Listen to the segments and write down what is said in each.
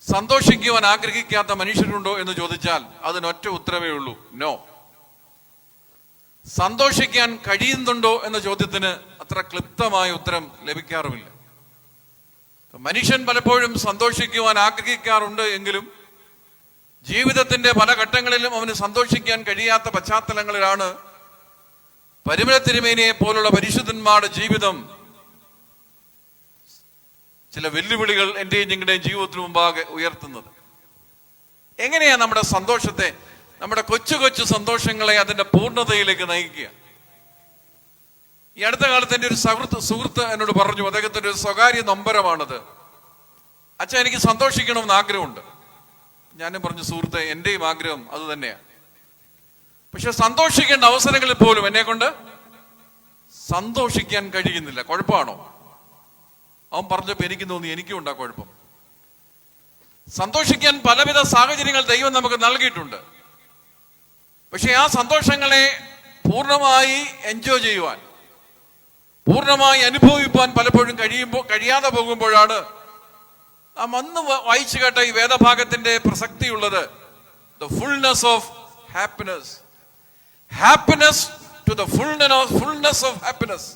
സന്തോഷിക്കുവാൻ ആഗ്രഹിക്കാത്ത മനുഷ്യരുണ്ടോ എന്ന് ചോദിച്ചാൽ അതിനൊറ്റ ഉത്തരവേ ഉള്ളൂ, നോ. സന്തോഷിക്കാൻ കഴിയുന്നുണ്ടോ എന്ന ചോദ്യത്തിന് അത്ര ക്ലിപ്തമായ ഉത്തരം ലഭിക്കാറുമില്ല. മനുഷ്യൻ പലപ്പോഴും സന്തോഷിക്കുവാൻ ആഗ്രഹിക്കാറുണ്ട് എങ്കിലും ജീവിതത്തിന്റെ പല ഘട്ടങ്ങളിലും അവന് സന്തോഷിക്കാൻ കഴിയാത്ത പശ്ചാത്തലങ്ങളിലാണ് പരിമല തിരുമേനിയെ പോലുള്ള പരിശുദ്ധന്മാരുടെ ജീവിതം ചില വെല്ലുവിളികൾ എന്റെയും നിങ്ങളുടെയും ജീവിതത്തിന് മുമ്പാകെ ഉയർത്തുന്നത്. എങ്ങനെയാ നമ്മുടെ സന്തോഷത്തെ, നമ്മുടെ കൊച്ചു കൊച്ചു സന്തോഷങ്ങളെ അതിന്റെ പൂർണ്ണതയിലേക്ക് നയിക്കുക? ഈ അടുത്ത കാലത്ത് എൻ്റെ ഒരു സുഹൃത്ത് എന്നോട് പറഞ്ഞു, അദ്ദേഹത്തിന്റെ ഒരു സ്വകാര്യ നൊമ്പരമാണത്. അച്ഛാ, എനിക്ക് സന്തോഷിക്കണമെന്ന് ആഗ്രഹമുണ്ട്. ഞാനും പറഞ്ഞു, സുഹൃത്തെ, എന്റെയും ആഗ്രഹം അത് തന്നെയാണ്. പക്ഷെ സന്തോഷിക്കേണ്ട അവസരങ്ങളിൽ പോലും എന്നെ കൊണ്ട് സന്തോഷിക്കാൻ കഴിയുന്നില്ല. കുഴപ്പമാണോ? അവൻ പറഞ്ഞപ്പോ എനിക്ക് തോന്നി എനിക്കും ഉണ്ടാ കുഴപ്പം. സന്തോഷിക്കാൻ പലവിധ സാഹചര്യങ്ങൾ ദൈവം നമുക്ക് നൽകിയിട്ടുണ്ട്. പക്ഷെ ആ സന്തോഷങ്ങളെ പൂർണ്ണമായി എൻജോയ് ചെയ്യുവാൻ, പൂർണ്ണമായി അനുഭവിപ്പാൻ പലപ്പോഴും കഴിയാതെ പോകുമ്പോഴാണ് നാം അന്ന് വായിച്ചു കേട്ട ഈ വേദഭാഗത്തിന്റെ പ്രസക്തിയുള്ളത്. The fullness of happiness, happiness to the fullness of happiness.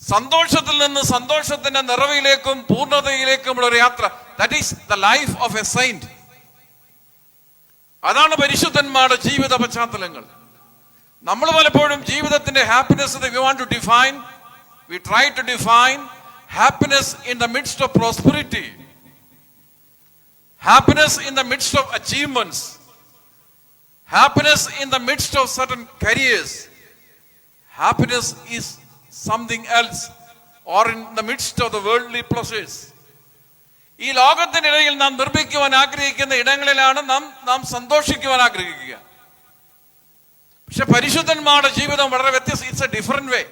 സന്തോഷത്തിൽ നിന്ന് സന്തോഷത്തിന്റെ നിറവിലേക്കും പൂർണ്ണതയിലേക്കുമുള്ള ഒരു യാത്ര. That is the life of a saint. അതാണ് പരിശുദ്ധന്മാരുടെ ജീവിത പശ്ചാത്തലങ്ങൾ. നമ്മൾ പലപ്പോഴും ജീവിതത്തിന്റെ happiness we want to define, we try to define happiness in the midst of prosperity, happiness in the midst of achievements, happiness in the midst of certain careers. Happiness is something else, or in the midst of the worldly pleasures. ഈ ലോകത്തിനിടയിൽ നാം നിർമ്മിക്കുവാൻ ആഗ്രഹിക്കുന്ന ഇടങ്ങളിലാണ് നാം സന്തോഷിക്കുവാൻ ആഗ്രഹിക്കുക. പക്ഷെ പരിശുദ്ധന്മാരുടെ ജീവിതം വളരെ വ്യത്യസ്ത. It's a different way.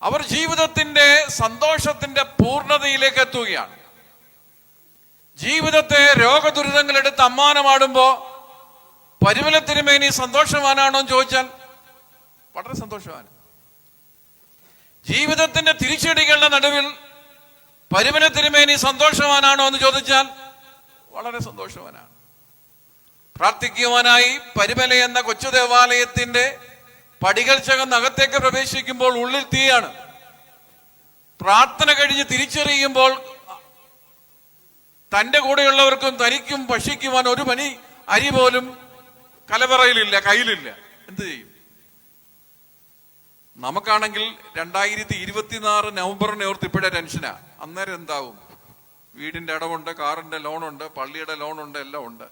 അവർ ജീവിതത്തിന്റെ സന്തോഷത്തിന്റെ പൂർണ്ണതയിലേക്ക് എത്തുകയാണ്. ജീവിതത്തെ രോഗദുരിതങ്ങളെടുത്ത് അമ്മാനമാടുമ്പോ പരിമല തിരുമേനി സന്തോഷവാനാണോ എന്ന് ചോദിച്ചാൽ വളരെ സന്തോഷവാൻ. ജീവിതത്തിന്റെ തിരിച്ചടികളുടെ നടുവിൽ പരിമല തിരുമേനി സന്തോഷവാനാണോ എന്ന് ചോദിച്ചാൽ വളരെ സന്തോഷവാനാണ്. പ്രാർത്ഥിക്കുവാനായി പരിമല എന്ന കൊച്ചു ദേവാലയത്തിന്റെ പടികൾ ചകന്നകത്തേക്ക് പ്രവേശിക്കുമ്പോൾ ഉള്ളിൽ തീയാണ്. പ്രാർത്ഥന കഴിഞ്ഞ് തിരിച്ചറിയുമ്പോൾ തന്റെ കൂടെയുള്ളവർക്കും തനിക്കും ഭക്ഷിക്കുവാൻ ഒരു പനി അരി പോലും കലവറയിലില്ല, കയ്യിലില്ല. എന്ത് ചെയ്യും? നമുക്കാണെങ്കിൽ 2024 നവംബറിനെ ഓർത്ത് ഇപ്പോഴേ ടെൻഷനാ. അന്നേരം എന്താവും? വീടിന്റെ അടവുണ്ട്, കാറിന്റെ ലോണുണ്ട്, പള്ളിയുടെ ലോണുണ്ട്, എല്ലാം ഉണ്ട്.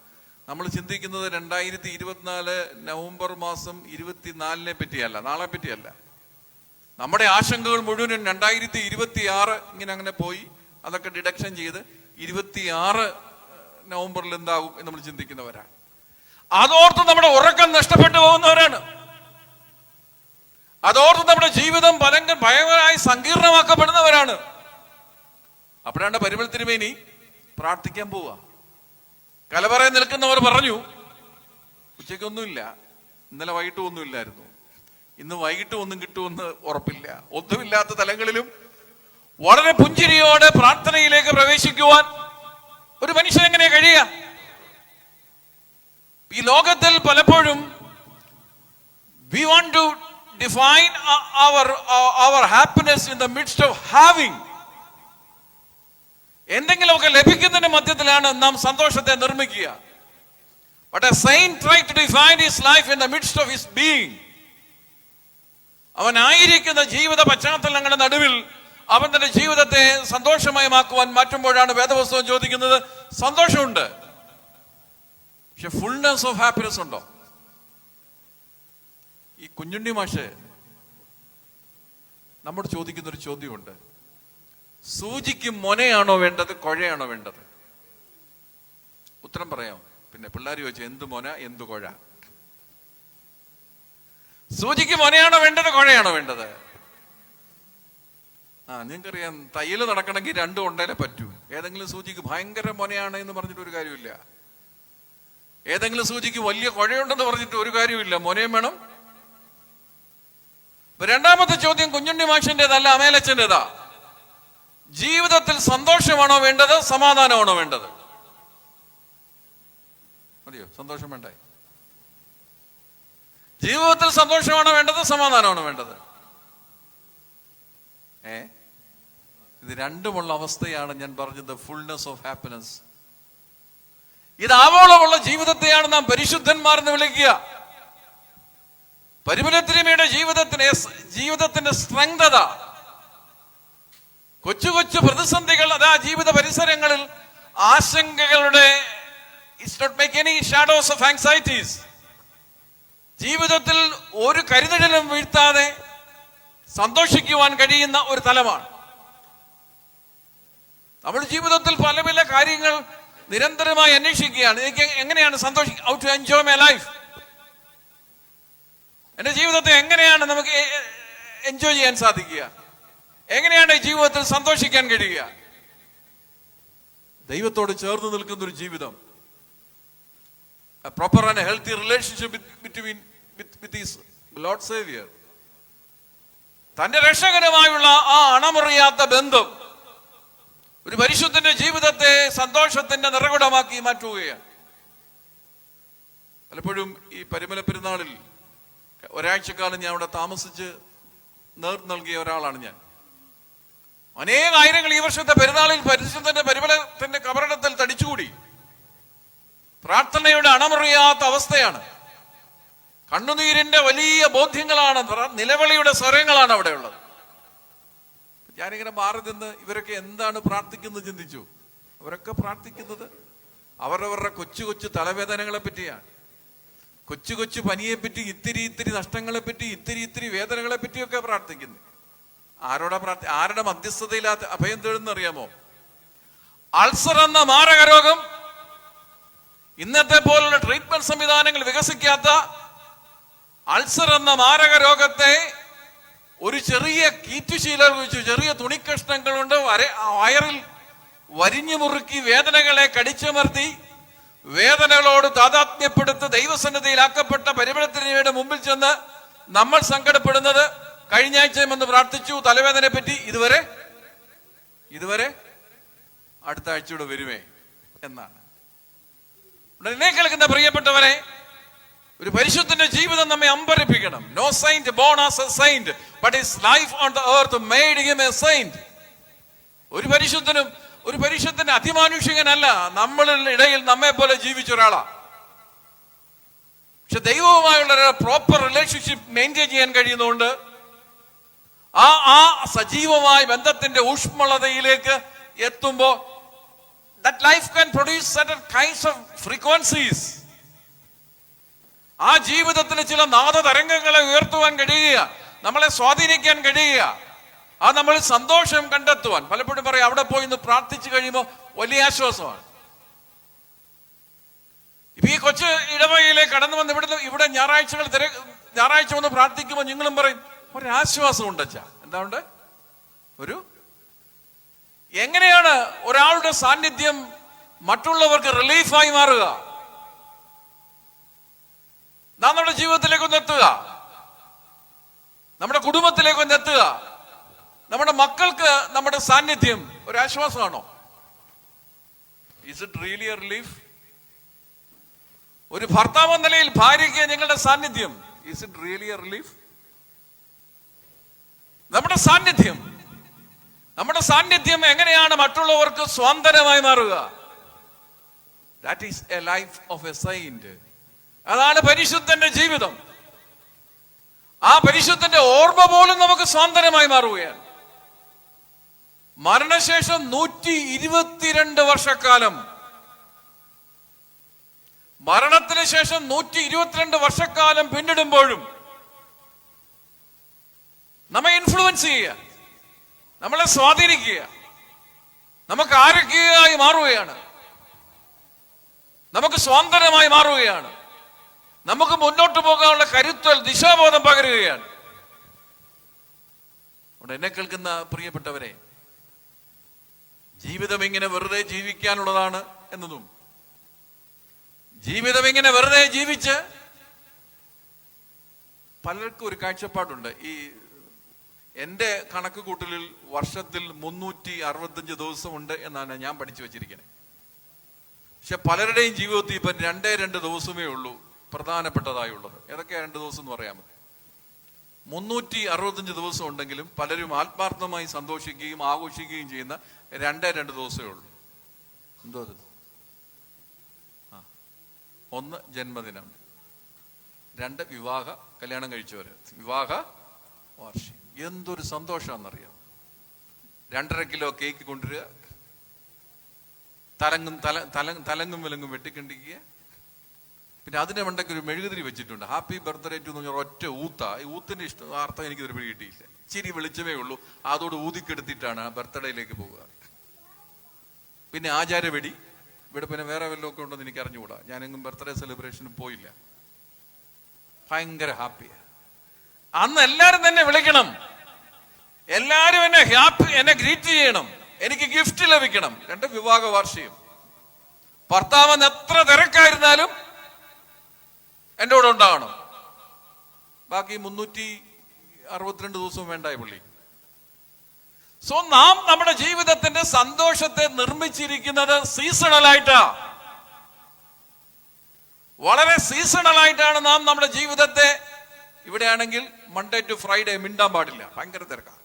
നമ്മൾ ചിന്തിക്കുന്നത് 2024 നവംബർ മാസം 24 പറ്റിയല്ല, നാളെ പറ്റിയല്ല. നമ്മുടെ ആശങ്കകൾ മുഴുവനും 2026 ഇങ്ങനെ അങ്ങനെ പോയി അതൊക്കെ ഡിഡക്ഷൻ ചെയ്ത് 26 നവംബറിൽ എന്താകും എന്ന് നമ്മൾ ചിന്തിക്കുന്നവരാണ്. അതോർത്ത് നമ്മുടെ ഉറക്കം നഷ്ടപ്പെട്ടു പോകുന്നവരാണ്. അതോർത്ത് നമ്മുടെ ജീവിതം ഭയങ്കരമായി സങ്കീർണമാക്കപ്പെടുന്നവരാണ്. അപ്പോഴാണ് പരിമല തിരുമേനി പ്രാർത്ഥിക്കാൻ പോവുക. കലവറയിൽ നിൽക്കുന്നവർ പറഞ്ഞു, ഉച്ചയ്ക്കൊന്നുമില്ല, ഇന്നലെ വൈകിട്ട് ഒന്നുമില്ലായിരുന്നു, ഇന്ന് വൈകിട്ട് ഒന്നും കിട്ടുമെന്ന് ഉറപ്പില്ല. ഒന്നുമില്ലാത്ത തലങ്ങളിലും വളരെ പുഞ്ചിരിയോടെ പ്രാർത്ഥനയിലേക്ക് പ്രവേശിക്കുവാൻ ഒരു മനുഷ്യൻ എങ്ങനെ കഴിയുക? ഈ ലോകത്തിൽ പലപ്പോഴും we want to define our happiness in the midst of having. എന്തെങ്കിലുമൊക്കെ ലഭിക്കുന്നതിന്റെ മധ്യത്തിലാണ് നാം സന്തോഷത്തെ നിർമ്മിക്കുക. But a saint tried to define his life in the midst of his being. അവനായിരിക്കുന്ന ജീവിത പശ്ചാത്തലങ്ങളുടെ നടുവിൽ അവൻ തന്റെ ജീവിതത്തെ സന്തോഷമയമാക്കുവാൻ മാറ്റുമ്പോഴാണ് വേദപുസ്തകം ചോദിക്കുന്നത്, സന്തോഷമുണ്ട്, പക്ഷെ ഫുൾനെസ് ഓഫ് ഹാപ്പിനെസ് ഉണ്ടോ? ഈ കുഞ്ഞുണ്ണി മാഷ് നമ്മോട് ചോദിക്കുന്നൊരു ചോദ്യമുണ്ട്. സൂചിക്ക് മൊനയാണോ വേണ്ടത്, കുഴയാണോ വേണ്ടത്? ഉത്തരം പറയാം. പിന്നെ പിള്ളേർ ചോദിച്ചു, എന്ത് മൊന എന്ത് കുഴ? സൂചിക്ക് മൊനയാണോ വേണ്ടത്, കുഴയാണോ വേണ്ടത്? നിങ്ങൾക്കറിയാം, തയ്യൽ നടക്കണമെങ്കിൽ രണ്ടും ഉണ്ടേലേ പറ്റൂ. ഏതെങ്കിലും സൂചിക്ക് ഭയങ്കര മൊനയാണ് എന്ന് പറഞ്ഞിട്ട് ഒരു കാര്യമില്ല. ഏതെങ്കിലും സൂചിക്ക് വലിയ കുഴയുണ്ടെന്ന് പറഞ്ഞിട്ട് ഒരു കാര്യമില്ല. മൊനയും വേണം. രണ്ടാമത്തെ ചോദ്യം കുഞ്ഞുണ്ണി മാഷിൻ്റെതല്ല, അമേലച്ചൻ്റെതാ. ജീവിതത്തിൽ സന്തോഷമാണോ വേണ്ടത്, സമാധാനമാണോ വേണ്ടത്? മതിയോ? സന്തോഷം വേണ്ടേ? ജീവിതത്തിൽ സന്തോഷമാണോ വേണ്ടത്, സമാധാനമാണോ വേണ്ടത്? ഇത് രണ്ടുമുള്ള അവസ്ഥയാണ് ഞാൻ പറഞ്ഞത്, ഫുൾനെസ് ഓഫ് ഹാപ്പിനെസ്. ഇത് ആവോളമുള്ള ജീവിതത്തെയാണ് നാം പരിശുദ്ധന്മാർ എന്ന് വിളിക്കുക. പരിമലത്തിരിമയുടെ ജീവിതത്തിന്റെ സ്ട്രെങ്ത് അതാ. കൊച്ചു കൊച്ചു പ്രതിസന്ധികൾ അതാ ജീവിത പരിസരങ്ങളിൽ ആശങ്കകളുടെ it's not make any shadows of anxieties. ജീവിതത്തിൽ ഒരു കരുതലും വീഴ്ത്താതെ സന്തോഷിക്കുവാൻ കഴിയുന്ന ഒരു തലമാണ്. നമ്മുടെ ജീവിതത്തിൽ പല പല കാര്യങ്ങൾ നിരന്തരമായി അന്വേഷിക്കുകയാണ്. എനിക്ക് എങ്ങനെയാണ് how to enjoy my life. എന്റെ ജീവിതത്തെ എങ്ങനെയാണ് നമുക്ക് എൻജോയ് ചെയ്യാൻ സാധിക്കുക? എങ്ങനെയാണ് ഈ ജീവിതത്തിൽ സന്തോഷിക്കാൻ കഴിയുക? ദൈവത്തോട് ചേർന്ന് നിൽക്കുന്ന ഒരു ജീവിതം, a proper and healthy relationship with his Lord Savior. തന്റെ രക്ഷകനുമായുള്ള ആ അണമുറിയാത്ത ബന്ധം ഒരു പരിശുദ്ധന്റെ ജീവിതത്തെ സന്തോഷത്തിന്റെ നിറകുടമാക്കി മാറ്റുകയാണ്. പലപ്പോഴും ഈ പരിമല പെരുന്നാളിൽ ഒരാഴ്ചക്കാലം ഞാൻ അവിടെ താമസിച്ച് നൽകിയ ഒരാളാണ് ഞാൻ. അനേകായിരങ്ങൾ ഈ വർഷത്തെ പെരുന്നാളിൽ പരിശുദ്ധന്റെ പരിമലത്തിന്റെ കബറിടത്തിൽ തടിച്ചുകൂടി. പ്രാർത്ഥനയുടെ അണമുറിയാത്ത അവസ്ഥയാണ്. കണ്ണുനീരിന്റെ വലിയ ബോധ്യങ്ങളാണ്, നിലവിളിയുടെ സ്വരങ്ങളാണ് അവിടെ ഉള്ളത്. ഞാനിങ്ങനെ മാറി നിന്ന് ഇവരൊക്കെ എന്താണ് പ്രാർത്ഥിക്കുന്നത് ചിന്തിച്ചു. അവരൊക്കെ പ്രാർത്ഥിക്കുന്നത് അവരവരുടെ കൊച്ചു കൊച്ചു തലവേദനകളെ പറ്റിയാണ്, കൊച്ചു കൊച്ചു പനിയെപ്പറ്റി, ഇത്തിരി നഷ്ടങ്ങളെ പറ്റി, ഇത്തിരി വേദനകളെ പറ്റിയൊക്കെ പ്രാർത്ഥിക്കുന്നു. ആരുടെ മധ്യസ്ഥതയില്ലാത്ത അഭയം തേടുന്നറിയാമോ? അൾസർ എന്ന മാരകരോഗം, ഇന്നത്തെ പോലുള്ള ട്രീറ്റ്മെന്റ് സംവിധാനങ്ങൾ വികസിക്കാത്ത അൾസർ എന്ന മാരക രോഗത്തെ ഒരു ചെറിയ കീറ്റുശീലകൾ വെച്ചു, ചെറിയ തുണിക്കഷ്ണങ്ങൾ കൊണ്ട് വയറിൽ വരിഞ്ഞു മുറുക്കി വേദനകളെ കടിച്ചമർത്തി വേദനകളോട് താതാത്മ്യപ്പെടുത്ത് ദൈവസന്നിധിയിലാക്കപ്പെട്ട പരിമളത്തിരിമയുടെ മുമ്പിൽ ചെന്ന് നമ്മൾ സങ്കടപ്പെടുന്നത് കഴിഞ്ഞ ആഴ്ചയും എന്ന് പ്രാർത്ഥിച്ചു തലവേദനയെ പറ്റി, ഇതുവരെ അടുത്ത ആഴ്ചയോടെ വരുമേ എന്നാണ്. എന്നെ കേൾക്കുന്ന പ്രിയപ്പെട്ടവരെ, ഒരു പരിശുദ്ധന്റെ ജീവിതം നമ്മെ അമ്പരപ്പിക്കണം. No saint born as a saint, but his life on the earth made him a saint. ഒരു പരിശുദ്ധന്റെ അതിമാനുഷികനല്ല, നമ്മളിൽ ഇടയിൽ നമ്മെ പോലെ ജീവിച്ച ഒരാളാ. പക്ഷെ ദൈവവുമായുള്ള ഒരു പ്രോപ്പർ റിലേഷൻഷിപ്പ് മെയിൻറ്റെയിൻ ചെയ്യാൻ കഴിയുന്നതുകൊണ്ട് ആ സജീവമായ ബന്ധത്തിന്റെ ഊഷ്മളതയിലേക്ക് എത്തുമ്പോൾ that life can produce certain kinds of frequencies. ആ ജീവിതത്തിന് ചില നാദതരംഗങ്ങളെ ഉയർത്തുവാൻ കഴിയുക, നമ്മളെ സ്വാധീനിക്കാൻ കഴിയുക, ആ നമ്മൾ സന്തോഷം കണ്ടെത്തുവാൻ. പലപ്പോഴും പറയും അവിടെ പോയി ഒന്ന് പ്രാർത്ഥിച്ചു കഴിയുമ്പോൾ വലിയ ആശ്വാസമാണ്. ഇപ്പൊ ഈ കൊച്ചു ഇടവകയിലേക്ക് കടന്നു വന്ന് ഇവിടെ ഞായറാഴ്ച വന്ന് പ്രാർത്ഥിക്കുമ്പോൾ നിങ്ങളും പറയും ഒരാശ്വാസം ഉണ്ടച്ചാ. എന്താ ഉണ്ട്? എങ്ങനെയാണ് ഒരാളുടെ സാന്നിധ്യം മറ്റുള്ളവർക്ക് റിലീഫായി മാറുക? നാം നമ്മുടെ ജീവിതത്തിലേക്കൊന്ന് എത്തുക, നമ്മുടെ കുടുംബത്തിലേക്കൊന്ന് എത്തുക. നമ്മുടെ മക്കൾക്ക് നമ്മുടെ സാന്നിധ്യം ഒരാശ്വാസമാണോ? Is it really a relief? ഒരു ഭർത്താവ് എന്ന നിലയിൽ ഭാര്യയ്ക്ക് നിങ്ങളുടെ സാന്നിധ്യം is it really a relief? നമ്മുടെ സാന്നിധ്യം എങ്ങനെയാണ് മറ്റുള്ളവർക്ക് സ്വാന്തനമായി മാറുക? That is a life of a saint. അതാണ് പരിശുദ്ധന്റെ ജീവിതം. ആ പരിശുദ്ധന്റെ ഓർമ്മ പോലും നമുക്ക് സ്വാന്തനമായി മാറുകയാണ്. മരണശേഷം 122 വർഷക്കാലം, മരണത്തിന് ശേഷം 122 വർഷക്കാലം പിന്നിടുമ്പോഴും നമ്മെ ഇൻഫ്ലുവൻസ് ചെയ്യുക, നമ്മളെ സ്വാധീനിക്കുക, നമുക്ക് ആരോഗ്യമായി മാറുകയാണ്, നമുക്ക് സ്വാതന്ത്ര്യമായി മാറുകയാണ്, നമുക്ക് മുന്നോട്ട് പോകാനുള്ള കരുത്തൽ ദിശാബോധം പകരുകയാണ്. എന്നെ കേൾക്കുന്ന പ്രിയപ്പെട്ടവരെ, ജീവിതം ഇങ്ങനെ വെറുതെ ജീവിക്കാനുള്ളതാണ് എന്നതും ജീവിതം ഇങ്ങനെ വെറുതെ ജീവിച്ച് പലർക്കും ഒരു കാഴ്ചപ്പാടുണ്ട്. എൻ്റെ കണക്ക് കൂട്ടലിൽ വർഷത്തിൽ 365 ദിവസമുണ്ട് എന്നാണ് ഞാൻ പഠിച്ചു വെച്ചിരിക്കുന്നത്. പക്ഷെ പലരുടെയും ജീവിതത്തിൽ ഇപ്പം 2 ദിവസമേ ഉള്ളൂ പ്രധാനപ്പെട്ടതായുള്ളത്. ഏതൊക്കെയാ 2 ദിവസം എന്ന് പറയാമോ? 365 ദിവസം ഉണ്ടെങ്കിലും പലരും ആത്മാർത്ഥമായി സന്തോഷിക്കുകയും ആഘോഷിക്കുകയും ചെയ്യുന്ന 2 ദിവസമേ ഉള്ളൂ. എന്തോ അത്? 1 ജന്മദിനം, 2 കല്യാണം കഴിച്ചവര് വിവാഹ വാർഷികം. എന്തൊരു സന്തോഷമാണെന്നറിയാം. 2.5 കിലോ കേക്ക് കൊണ്ടുവരിക, തലങ്ങും വിലങ്ങും വെട്ടിക്കണ്ടിക്കുക. പിന്നെ അതിനെ മണ്ടയ്ക്ക് ഒരു മെഴുകുതിരി വെച്ചിട്ടുണ്ട്, ഹാപ്പി ബർത്ത്ഡേ ടു എന്ന് പറഞ്ഞ ഒറ്റ ഊത്ത. ഈ ഊത്തിന്റെ അർത്ഥം എനിക്കൊരു പിടി കിട്ടിയില്ല. ഇച്ചിരി വെളിച്ചമേ ഉള്ളൂ, അതോട് ഊതിക്കെടുത്തിട്ടാണ് ആ ബർത്ത്ഡേയിലേക്ക് പോവുക. പിന്നെ ആചാരവെടി. ഇവിടെ പിന്നെ വേറെ വല്ലതൊക്കെ ഉണ്ടെന്ന് എനിക്ക് അറിഞ്ഞുകൂടാ. ഞാനെങ്ങും ബർത്ത്ഡേ സെലിബ്രേഷന് പോയില്ല. ഭയങ്കര ഹാപ്പിയാ. അന്ന് എല്ലാരും തന്നെ വിളിക്കണം, എല്ലാരും എന്നെ ഗ്രീറ്റ് ചെയ്യണം, എനിക്ക് ഗിഫ്റ്റ് ലഭിക്കണം. 2 വിവാഹ വാർഷികം. ഭർത്താവൻ എത്ര തിരക്കായിരുന്നാലും എൻ്റെ കൂടെ ഉണ്ടാകണം. ബാക്കി 362 ദിവസവും വേണ്ടായി പുള്ളി. സോ നാം നമ്മുടെ ജീവിതത്തിന്റെ സന്തോഷത്തെ നിർമ്മിച്ചിരിക്കുന്നത് സീസണലായിട്ടാ. വളരെ സീസണലായിട്ടാണ് നാം നമ്മുടെ ജീവിതത്തെ. ഇവിടെയാണെങ്കിൽ മൺഡേ ടു ഫ്രൈഡേ മിണ്ടാൻ പാടില്ല, ഭയങ്കര തിരക്കാണ്.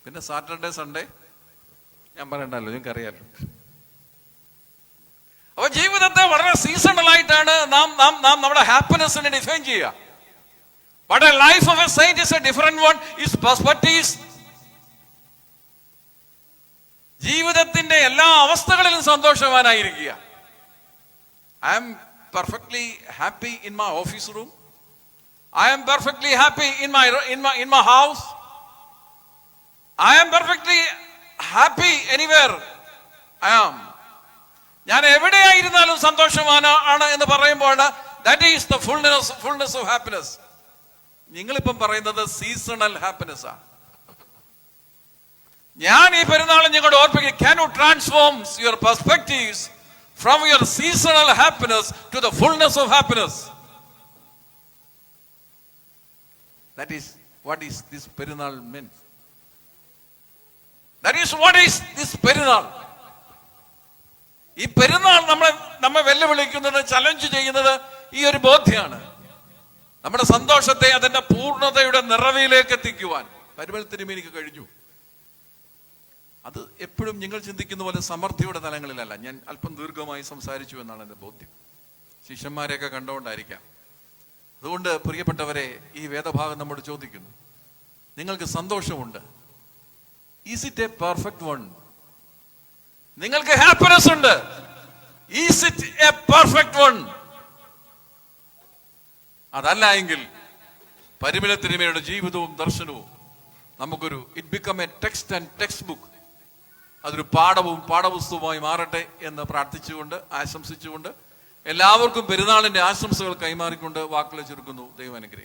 പിന്നെ സാറ്റർഡേ സൺഡേ ഞാൻ പറയണ്ടല്ലോ, നിങ്ങൾക്ക് അറിയാലോ. അപ്പൊ ജീവിതത്തെ വളരെ സീസണലായിട്ടാണ് നാം നമ്മുടെ ഹാപ്പിനെസ്സിനെ ഡിഫൈൻ ചെയ്യുക. But a life of a saint is a different one. His perspectives. ജീവിതത്തിന്റെ എല്ലാ അവസ്ഥകളിലും സന്തോഷവാനായിരിക്കുക. I am perfectly happy in my office room. I am perfectly happy in my house. I am perfectly happy anywhere I am. ഞാൻ എവിടെയായിരുന്നാലും സന്തോഷവാനാണ് എന്ന് പറയുമ്പോൾ that is the fullness of happiness. നിങ്ങളിപ്പം പറയുന്നത് seasonal happiness ആണ്. ഞാൻ ഈ പെരുന്നാളിൽ നിങ്ങളോട് ഓർപ്പിക്കുക, can you transform your perspectives from your seasonal happiness to the fullness of happiness? That is what is this പെരുന്നാൾ meant. That is what is this പെരുന്നാൾ. ഈ പെരുന്നാൾ നമ്മെ വെല്ലുവിളിക്കുന്നത്, ചലഞ്ച് ചെയ്യുന്നത് ഈ ഒരു ബോധ്യമാണ്. നമ്മുടെ സന്തോഷത്തെ അതിന്റെ പൂർണ്ണതയുടെ നിറവിലേക്ക് എത്തിക്കുവാൻ പരിമളത്തിനുമേനിക്ക് കഴിഞ്ഞു. അത് എപ്പോഴും നിങ്ങൾ ചിന്തിക്കുന്ന പോലെ സമൃദ്ധിയുടെ തലങ്ങളിലല്ല. ഞാൻ അല്പം ദീർഘമായി സംസാരിച്ചു എന്നാണ് എൻ്റെ ബോധ്യം. ശിഷ്യന്മാരെയൊക്കെ കണ്ടുകൊണ്ടായിരിക്കാം. അതുകൊണ്ട് പ്രിയപ്പെട്ടവരെ, ഈ വേദഭാഗം നമ്മോട് ചോദിക്കുന്നു, നിങ്ങൾക്ക് സന്തോഷമുണ്ട്, is it A perfect one? നിങ്ങൾക്ക് ഹാപ്പിനെസ് ഉണ്ട്, is it A perfect one? അതല്ല എങ്കിൽ പരിമളത്തിനുമേയുടെ ജീവിതവും ദർശനവും നമുക്കൊരു it become A text and text book, അതൊരു പാഠപുസ്തകമായി മാറട്ടെ എന്ന് പ്രാർത്ഥിച്ചുകൊണ്ട്, ആശംസിച്ചുകൊണ്ട്, എല്ലാവർക്കും പെരുന്നാളിന്റെ ആശംസകൾ കൈമാറിക്കൊണ്ട് വാക്കുകൾ ചുരുക്കുന്നു. ദൈവം അനുഗ്രഹിക്കട്ടെ.